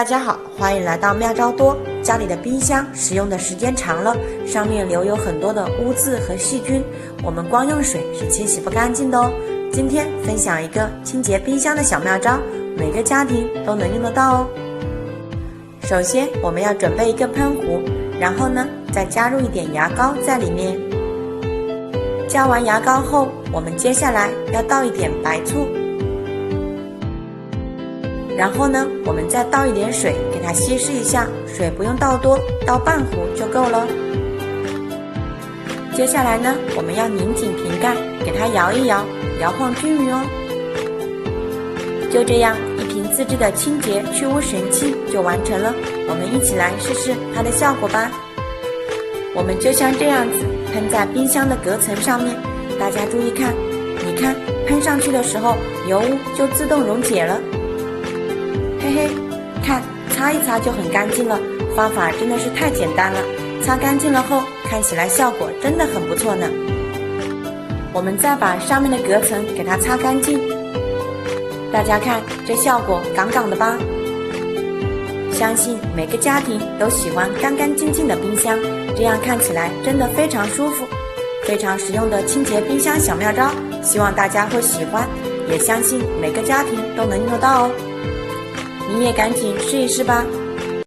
大家好，欢迎来到妙招多。家里的冰箱使用的时间长了，上面留有很多的污渍和细菌，我们光用水是清洗不干净的哦。今天分享一个清洁冰箱的小妙招，每个家庭都能用得到哦。首先我们要准备一个喷壶，然后呢再加入一点牙膏在里面。加完牙膏后，我们接下来要倒一点白醋，然后呢我们再倒一点水给它稀释一下，水不用倒多，倒半壶就够了。接下来呢我们要拧紧瓶盖，给它摇一摇，摇晃均匀哦。就这样，一瓶自制的清洁去污神器就完成了，我们一起来试试它的效果吧。我们就像这样子喷在冰箱的隔层上面，大家注意看，你看喷上去的时候，油污就自动溶解了。嘿嘿，看，擦一擦就很干净了，方法真的是太简单了。擦干净了后，看起来效果真的很不错呢。我们再把上面的隔层给它擦干净，大家看这效果杠杠的吧？相信每个家庭都喜欢干干净净的冰箱，这样看起来真的非常舒服。非常实用的清洁冰箱小妙招，希望大家会喜欢，也相信每个家庭都能用得到哦。你也赶紧试一试吧。